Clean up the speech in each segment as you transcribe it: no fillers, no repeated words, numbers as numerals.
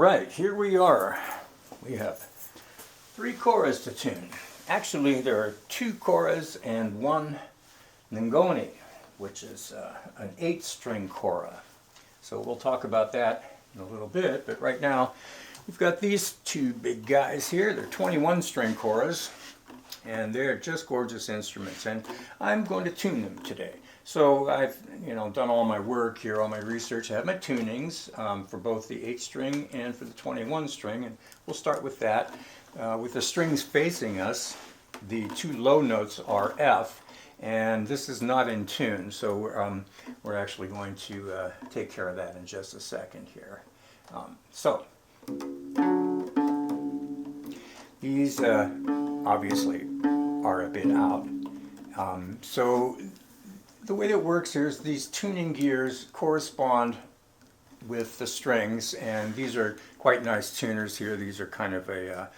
Alright, here we are. We have 3 KORAs to tune. Actually, there are 2 KORAs and 1 Ngoni, which is an 8-string KORA. So we'll talk about that in a little bit, but right now we've got these 2 big guys here. They're 21-string KORAs, and they're just gorgeous instruments, and I'm going to tune them today. So I've done all my work here, all my research. I have my tunings for both the 8-string and for the 21-string, and we'll start with that. With the strings facing us, the 2 low notes are F, and this is not in tune, so we're actually going to take care of that in just a second here. These obviously are a bit out. So the way that works here is these tuning gears correspond with the strings, and these are quite nice tuners here. These are kind of a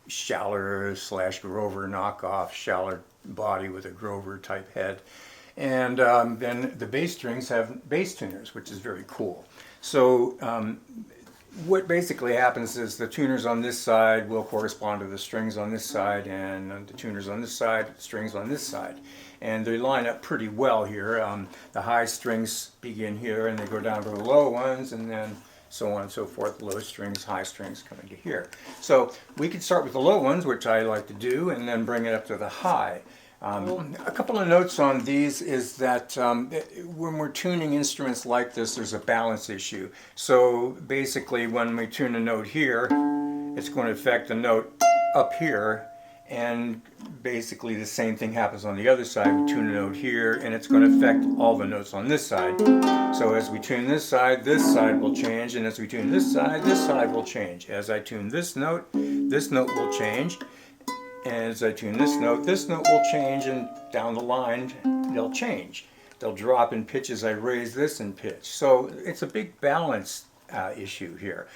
Schaller / Grover knockoff, Schaller body with a Grover type head. And then the bass strings have bass tuners, which is very cool. So what basically happens is the tuners on this side will correspond to the strings on this side, and the tuners on this side, the strings on this side. And they line up pretty well here. The high strings begin here and they go down to the low ones, and then so on and so forth. Low strings, high strings coming to here. So we can start with the low ones, which I like to do, and then bring it up to the high. A couple of notes on these is that when we're tuning instruments like this, there's a balance issue. So basically when we tune a note here, it's going to affect the note up here, and basically the same thing happens on the other side. We tune a note here, and it's going to affect all the notes on this side. So as we tune this side will change, and as we tune this side will change. As I tune this note will change. And as I tune this note will change, and down the line they'll change. They'll drop in pitch as I raise this in pitch. So it's a big balance issue here.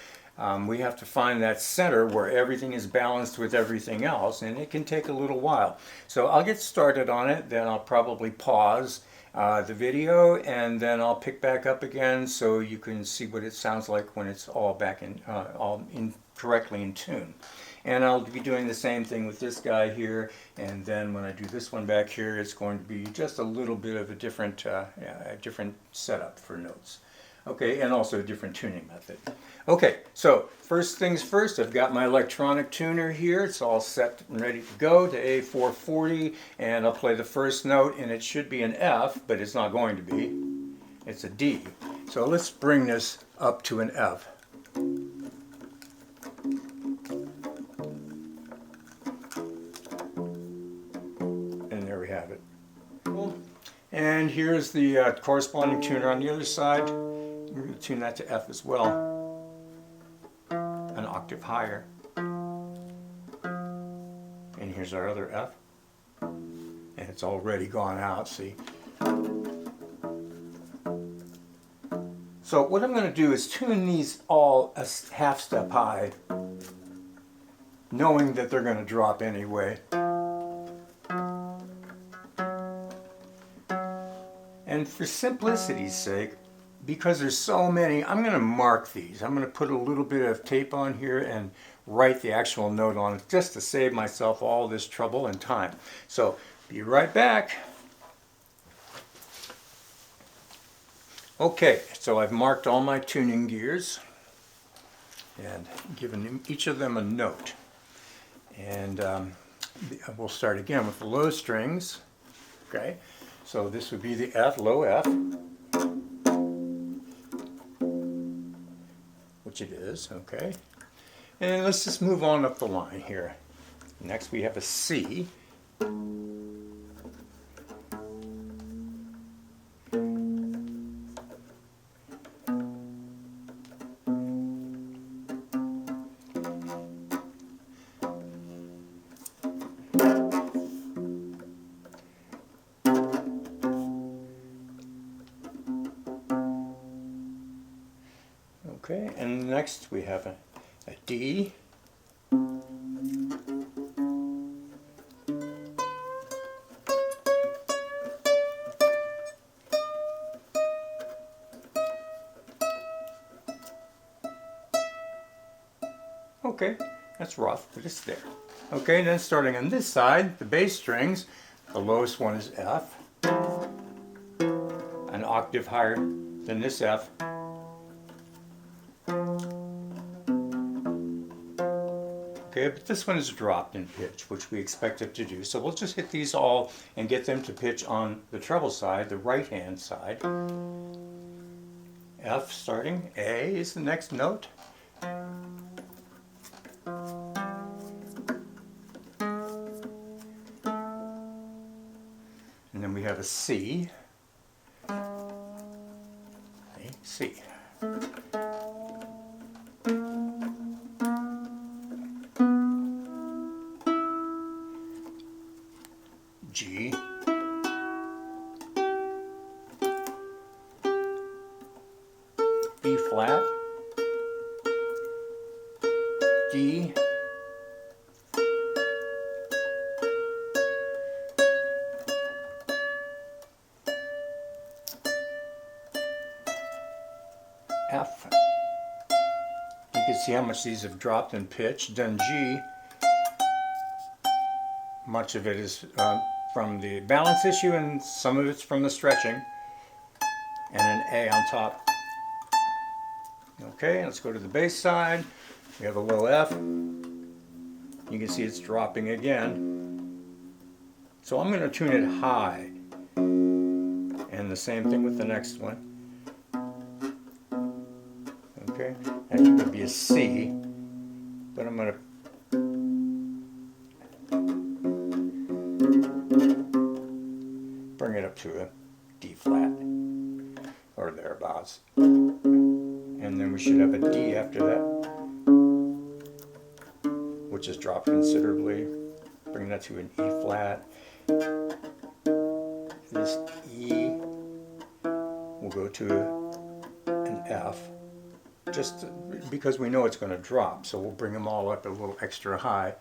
We have to find that center where everything is balanced with everything else, and it can take a little while. So I'll get started on it, then I'll probably pause the video, and then I'll pick back up again so you can see what it sounds like when it's all back in, correctly in tune. And I'll be doing the same thing with this guy here, and then when I do this one back here, it's going to be just a little bit of a different setup for notes. Okay, and also a different tuning method. Okay, so first things first, I've got my electronic tuner here. It's all set and ready to go to A440, and I'll play the first note, and it should be an F, but it's not going to be. It's a D. So let's bring this up to an F. Have it. And here's the corresponding tuner on the other side. We're going to tune that to F as well, an octave higher. And here's our other F, and it's already gone out, see. So what I'm going to do is tune these all a half step high, knowing that they're going to drop anyway. And for simplicity's sake, because there's so many, I'm going to mark these. I'm going to put a little bit of tape on here and write the actual note on it, just to save myself all this trouble and time. So, be right back. Okay, so I've marked all my tuning gears and given each of them a note. And we'll start again with the low strings. Okay. So this would be the F, low F, which it is, okay. And let's just move on up the line here. Next we have a C. Okay, and next we have a D. Okay, that's rough, but it's there. Okay, then starting on this side, the bass strings, the lowest one is F, an octave higher than this F. Okay, but this one is dropped in pitch, which we expect it to do. So we'll just hit these all and get them to pitch on the treble side, the right-hand side. F starting, A is the next note. And then we have a C. A, C. G. B flat. D. F. You can see how much these have dropped in pitch. Then G, much of it is from the balance issue and some of it's from the stretching. And an A on top. Okay, let's go to the bass side. We have a low F. You can see it's dropping again. So I'm going to tune it high. And the same thing with the next one. Okay, that could be a C, but I'm going to bring it up to a D flat, or thereabouts. And then we should have a D after that, which has dropped considerably. Bring that to an E flat. This E will go to an F, just because we know it's going to drop, so we'll bring them all up a little extra high.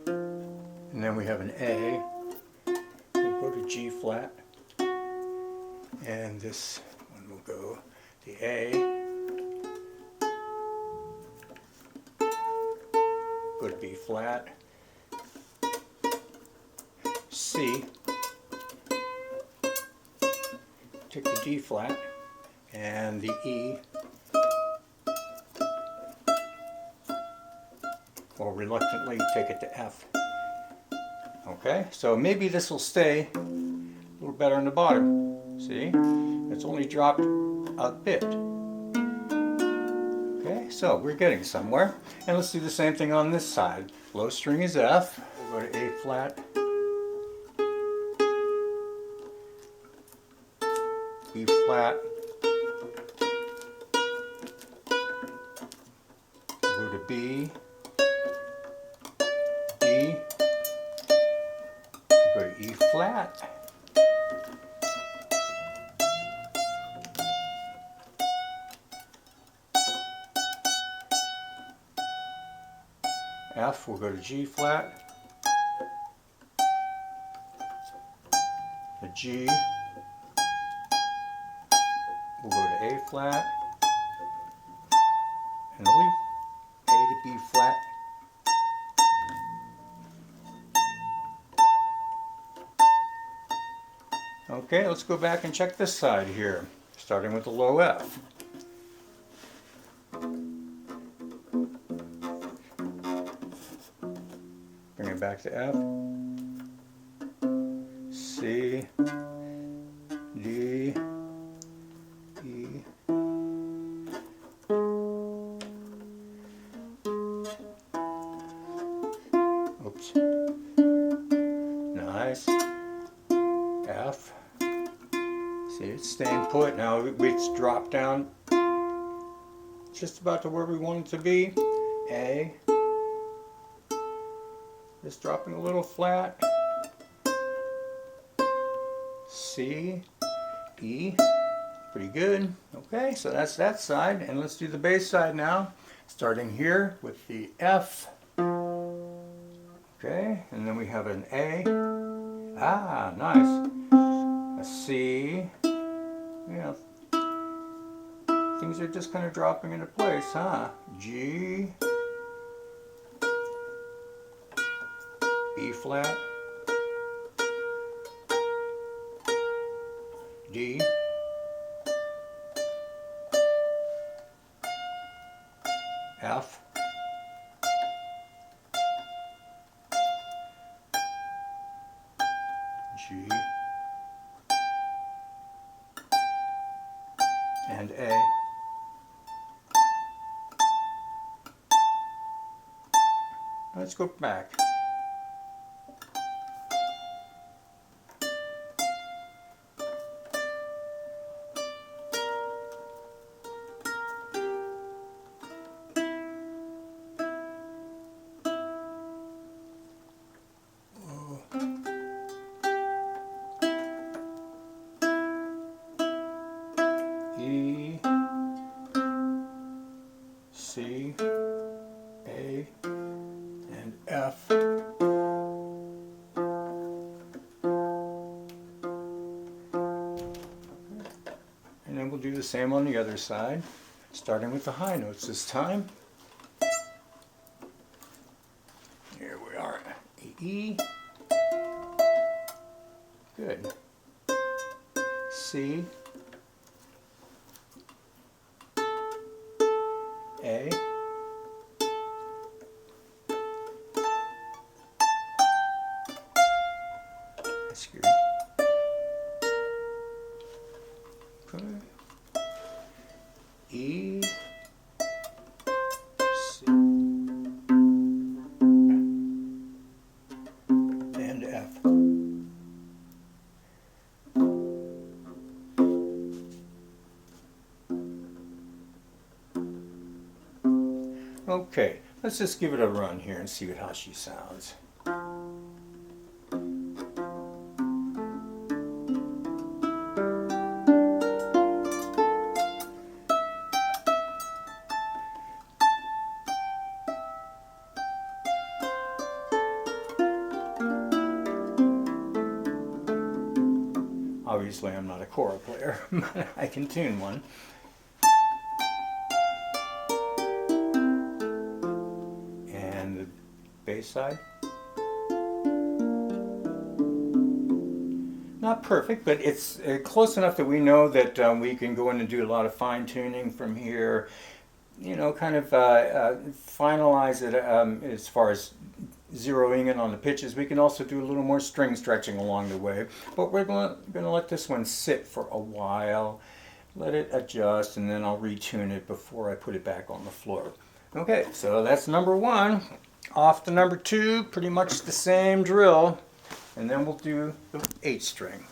And then we have an A. We'll go to G flat, and this one will go the A, go to B flat, C, take the D flat, and the E, or reluctantly take it to F. Okay, so maybe this will stay a little better on the bottom. See, it's only dropped a bit. Okay, so we're getting somewhere. And let's do the same thing on this side. Low string is F. We'll go to A flat, E flat, go to B, D, go to E flat, F, we'll go to G flat, the G, we'll go to A flat, and leave A to B flat. Okay, let's go back and check this side here, starting with the low F. Bring it back to F, C, D, E, oops, nice, F, see it's staying put, now it's dropped down just about to where we want it to be, A, just dropping a little flat, C, E, pretty good. Okay, so that's that side, and let's do the bass side now, starting here with the F. Okay, and then we have an A, ah, nice, a C, yeah, things are just kind of dropping into place, huh, G, E flat, D, F, G, and A. Let's go back. E, C, A, and F. And then we'll do the same on the other side, starting with the high notes this time. Here we are. E. Good. C. A. That's good. Okay. E. C. And F. Okay, let's just give it a run here and see how she sounds. Obviously, I'm not a KORA player, but I can tune one. And the bass side. Not perfect, but it's close enough that we know that we can go in and do a lot of fine tuning from here. You know, kind of finalize it as far as zeroing in on the pitches. We can also do a little more string stretching along the way, but we're going to let this one sit for a while, let it adjust, and then I'll retune it before I put it back on the floor. Okay, so that's number one. Off to number two, pretty much the same drill, and then we'll do the 8 string.